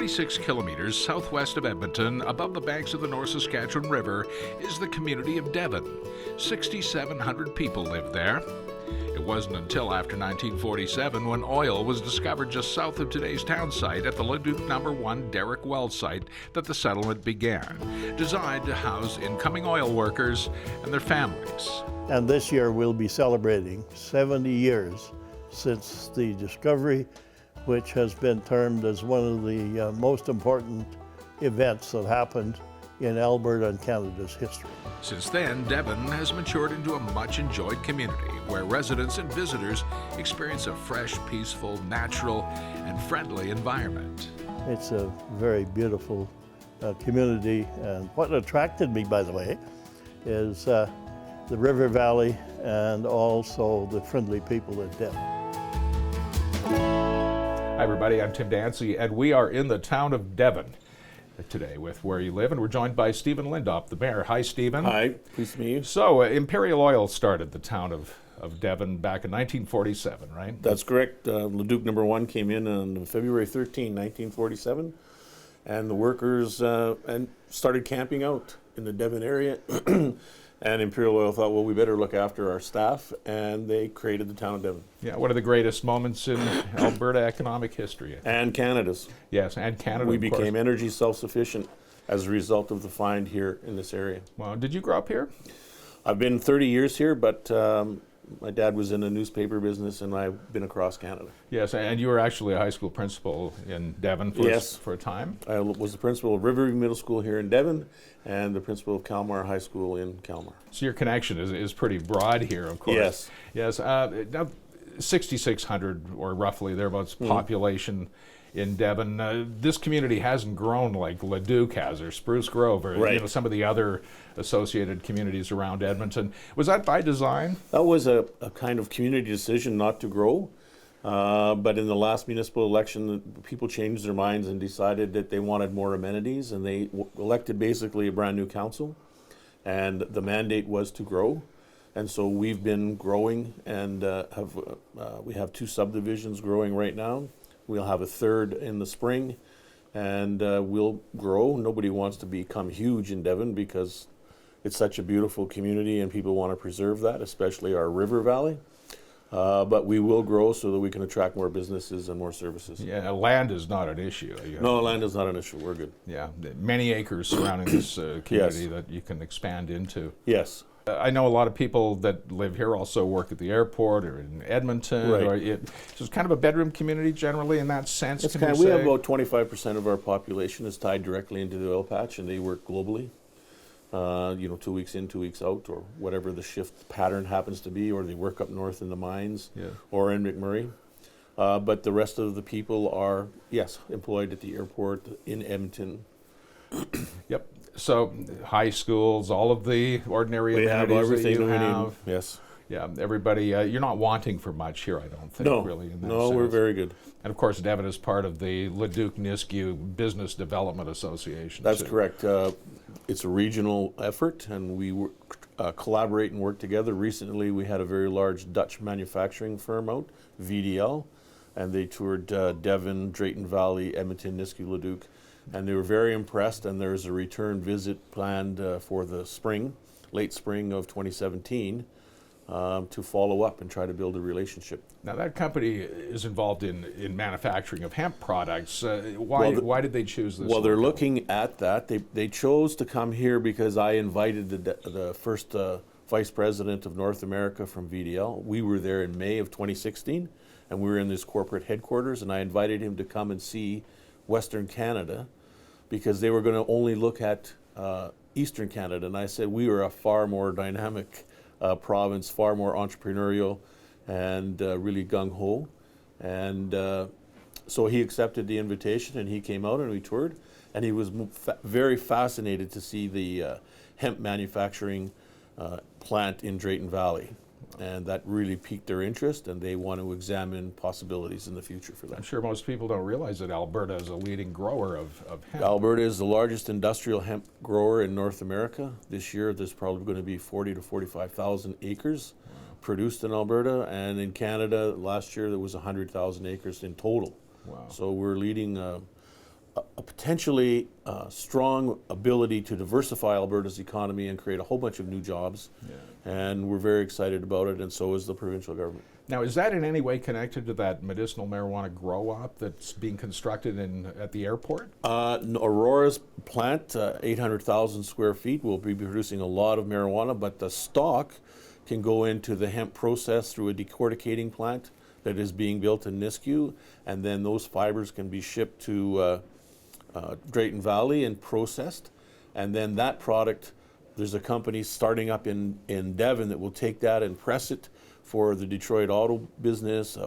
26 kilometers southwest of Edmonton, above the banks of the North Saskatchewan River, is the community of Devon. 6,700 people live there. It wasn't until after 1947, when oil was discovered just south of today's town site at the Leduc No. 1 Derrick Well site, that the settlement began, designed to house incoming oil workers and their families. And this year we'll be celebrating 70 years since the discovery, which has been termed as one of the most important events that happened in Alberta and Canada's history. Since then, Devon has matured into a much-enjoyed community where residents and visitors experience a fresh, peaceful, natural, and friendly environment. It's a very beautiful community, and what attracted me, by the way, is the river valley and also the friendly people at Devon. Hi everybody, I'm Tim Dancy, and we are in the town of Devon today with Where You Live, and we're joined by Stephen Lindop, the mayor. Hi, Stephen. Hi, pleased to meet you. So, Imperial Oil started the town of Devon back in 1947, right? That's correct. Leduc No. 1 came in on February 13, 1947, and the workers and started camping out in the Devon area. And Imperial Oil thought, well, we better look after our staff, and they created the town of Devon. Yeah, one of the greatest moments in Alberta economic history. And Canada's. Yes, and Canada, We of became course. energy self-sufficient as a result of the find here in this area. Well, did you grow up here? I've been 30 years here, but my dad was in the newspaper business, and I've been across Canada. Yes, and you were actually a high school principal in Devon for a time? I was the principal of Riverview Middle School here in Devon, and the principal of Kalmar High School in Kalmar. So your connection is pretty broad here, of course. Yes. Yes. Now, 6,600 or roughly thereabouts population in Devon. This community hasn't grown like Leduc has, or Spruce Grove, or some of the other associated communities around Edmonton. Was that by design? That was a kind of community decision not to grow. But in the last municipal election, people changed their minds and decided that they wanted more amenities, and they elected basically a brand new council. And the mandate was to grow. And so we've been growing, and we have 2 subdivisions growing right now. We'll have a third in the spring, and we'll grow. Nobody wants to become huge in Devon because it's such a beautiful community, and people want to preserve that, especially our river valley. But we will grow so that we can attract more businesses and more services. Yeah, land is not an issue. No, land is not an issue. We're good. Yeah, many acres surrounding this community that you can expand into. Yes. I know a lot of people that live here also work at the airport or in Edmonton. Right. So it's kind of a bedroom community generally in that sense. We have about 25% of our population is tied directly into the oil patch, and they work globally. 2 weeks in, 2 weeks out, or whatever the shift pattern happens to be, or they work up north in the mines, or in McMurray. But the rest of the people are, employed at the airport in Edmonton. Yep. So high schools, all of the ordinary We have amenities everything that you we have. need. Yes. Yeah, everybody, you're not wanting for much here, I don't think, really. In that No, sense. we're very good. And of course, Devon is part of the Leduc-Nisku Business Development Association. That's correct. It's a regional effort, and we collaborate and work together. Recently, we had a very large Dutch manufacturing firm out, VDL, and they toured Devon, Drayton Valley, Edmonton, Nisku, Leduc, and they were very impressed, and there's a return visit planned for the late spring of 2017, to follow up and try to build a relationship. Now that company is involved in manufacturing of hemp products. Why did they choose this? Well, they're looking at that. They chose to come here because I invited the first vice president of North America from VDL. We were there in May of 2016, and we were in this corporate headquarters, and I invited him to come and see Western Canada because they were going to only look at Eastern Canada. And I said we were a far more dynamic province, far more entrepreneurial, and really gung-ho. And so he accepted the invitation, and he came out and we toured, and he was very fascinated to see the hemp manufacturing plant in Drayton Valley. And that really piqued their interest, and they want to examine possibilities in the future for that. I'm sure most people don't realize that Alberta is a leading grower of hemp. Alberta is the largest industrial hemp grower in North America. This year, there's probably going to be 40 to 45,000 acres produced in Alberta, and in Canada, last year there was 100,000 acres in total. Wow. So we're leading a potentially strong ability to diversify Alberta's economy and create a whole bunch of new jobs. And we're very excited about it, and so is the provincial government. Now, is that in any way connected to that medicinal marijuana grow-op that's being constructed at the airport? Aurora's plant, 800,000 square feet, will be producing a lot of marijuana, but the stock can go into the hemp process through a decorticating plant that is being built in Nisku, and then those fibers can be shipped to Drayton Valley and processed, and then that product, there's a company starting up in Devon that will take that and press it for the Detroit auto business.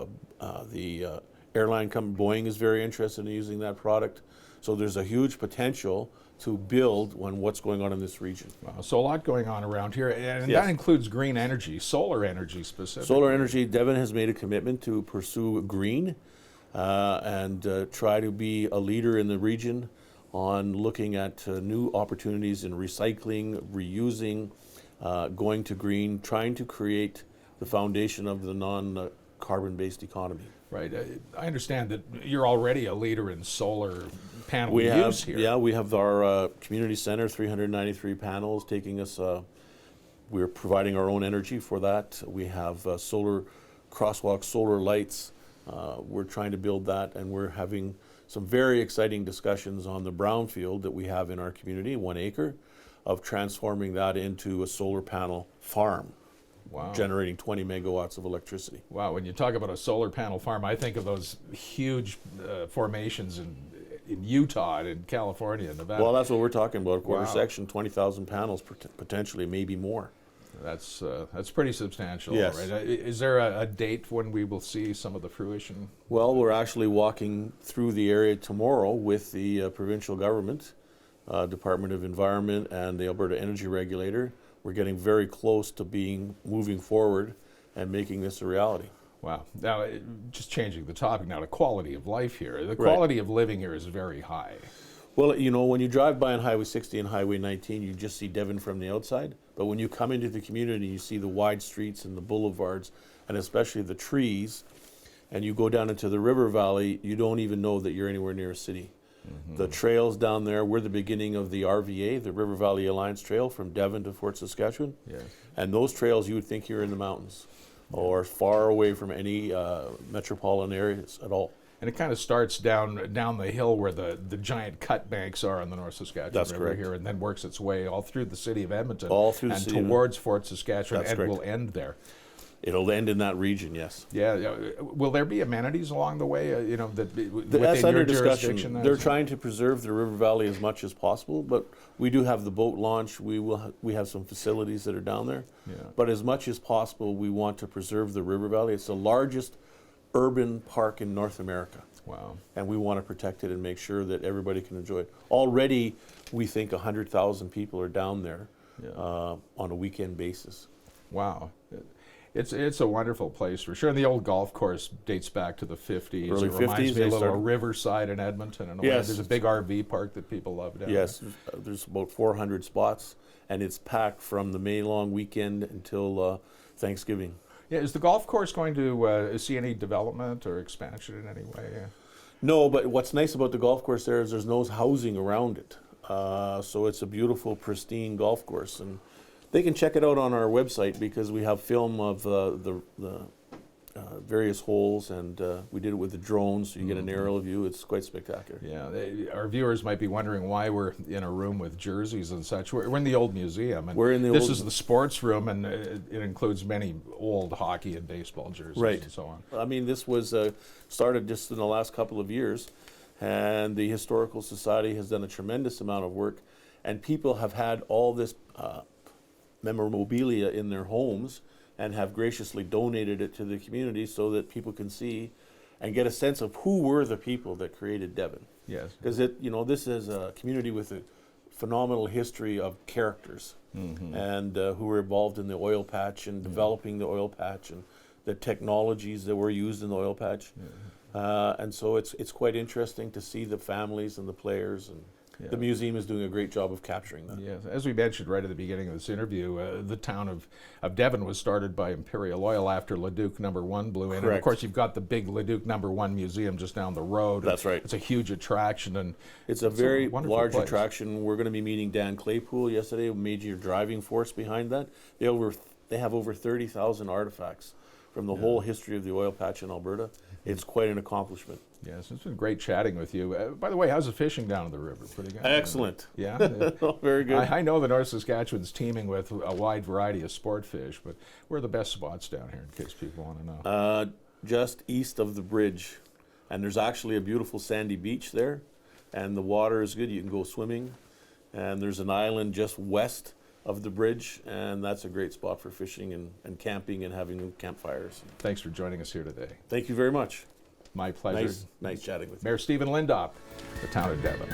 The airline company, Boeing, is very interested in using that product. So there's a huge potential to build on what's going on in this region. Wow, so a lot going on around here, and Yes. that includes green energy, solar energy specifically. Solar energy, Devon has made a commitment to pursue green and try to be a leader in the region on looking at new opportunities in recycling, reusing, going to green, trying to create the foundation of the non-carbon-based economy. Right. I understand that you're already a leader in solar panel use here. Yeah, we have our community center, 393 panels taking us, we're providing our own energy for that. We have solar crosswalk, solar lights. We're trying to build that, and we're having some very exciting discussions on the brownfield that we have in our community, 1 acre, of transforming that into a solar panel farm. Wow. Generating 20 megawatts of electricity. Wow, when you talk about a solar panel farm, I think of those huge formations in Utah and in California and Nevada. Well, that's what we're talking about. A quarter Wow. section, 20,000 panels, potentially, maybe more. That's pretty substantial. Yes. Right? Is there a date when we will see some of the fruition? Well, we're actually walking through the area tomorrow with the provincial government, Department of Environment, and the Alberta Energy Regulator. We're getting very close to moving forward and making this a reality. Wow. Now, just changing the topic now to quality of life here. The quality of living here is very high. Well, you know, when you drive by on Highway 60 and Highway 19, you just see Devon from the outside. But when you come into the community, you see the wide streets and the boulevards, and especially the trees, and you go down into the river valley, you don't even know that you're anywhere near a city. The trails down there, we're the beginning of the RVA, the River Valley Alliance Trail from Devon to Fort Saskatchewan. Yes. And those trails, you would think you're in the mountains or far away from any metropolitan areas at all. And it kind of starts down the hill where the giant cut banks are on the North Saskatchewan That's River correct. here, and then works its way all through the city of Edmonton, All through the and city of towards Fort Saskatchewan, That's and correct. will end there. It'll end in that region, yes. Yeah. Will there be amenities along the way? Within That's under your discussion. jurisdiction? They're trying to preserve the river valley as much as possible, but we do have the boat launch. We have some facilities that are down there. Yeah. But as much as possible, we want to preserve the river valley. It's the largest urban park in North America. Wow. And we want to protect it and make sure that everybody can enjoy it. Already, we think 100,000 people are down there on a weekend basis. Wow. It's a wonderful place for sure. And the old golf course dates back to the 50s. Early it reminds 50s, me a they little started- of Riverside in Edmonton. In a way. Yes. There's a big RV park that people love down Yes, there. there's about 400 spots, and it's packed from the May long weekend until Thanksgiving. Yeah, is the golf course going to see any development or expansion in any way? No, but what's nice about the golf course there is there's no housing around it. So it's a beautiful, pristine golf course. And they can check it out on our website because we have film of the various holes, and we did it with the drones, so you get an aerial view. It's quite spectacular. Yeah, our viewers might be wondering why we're in a room with jerseys and such. We're in the old museum, and We're in the this old- is the sports room, and it includes many old hockey and baseball jerseys Right. and so on. I mean, this was started just in the last couple of years, and the Historical Society has done a tremendous amount of work, and people have had all this memorabilia in their homes and have graciously donated it to the community so that people can see and get a sense of who were the people that created Devon. Yes. Because this is a community with a phenomenal history of characters and who were involved in the oil patch and developing the oil patch and the technologies that were used in the oil patch. And so it's quite interesting to see the families and the players. And The museum is doing a great job of capturing that. Yes, as we mentioned right at the beginning of this interview, the town of Devon was started by Imperial Oil after Leduc No. 1 blew in. And of Correct. course, you've got the big Leduc No. 1 museum just down the road. That's right. It's a huge attraction, and It's a very wonderful large place. attraction. We're going to be meeting Dan Claypool yesterday, a major driving force behind that. They have over 30,000 artifacts from the whole history of the oil patch in Alberta. It's quite an accomplishment. Yes, it's been great chatting with you. By the way, how's the fishing down in the river? Pretty good. Excellent. Yeah. Very good. I know the North Saskatchewan's teeming with a wide variety of sport fish, but where are the best spots down here, in case people want to know? Just east of the bridge. And there's actually a beautiful sandy beach there. And the water is good. You can go swimming. And there's an island just west of the bridge. And that's a great spot for fishing and camping and having campfires. Thanks for joining us here today. Thank you very much. My pleasure. Nice chatting with you. Mayor Stephen Lindop, the town of Devon.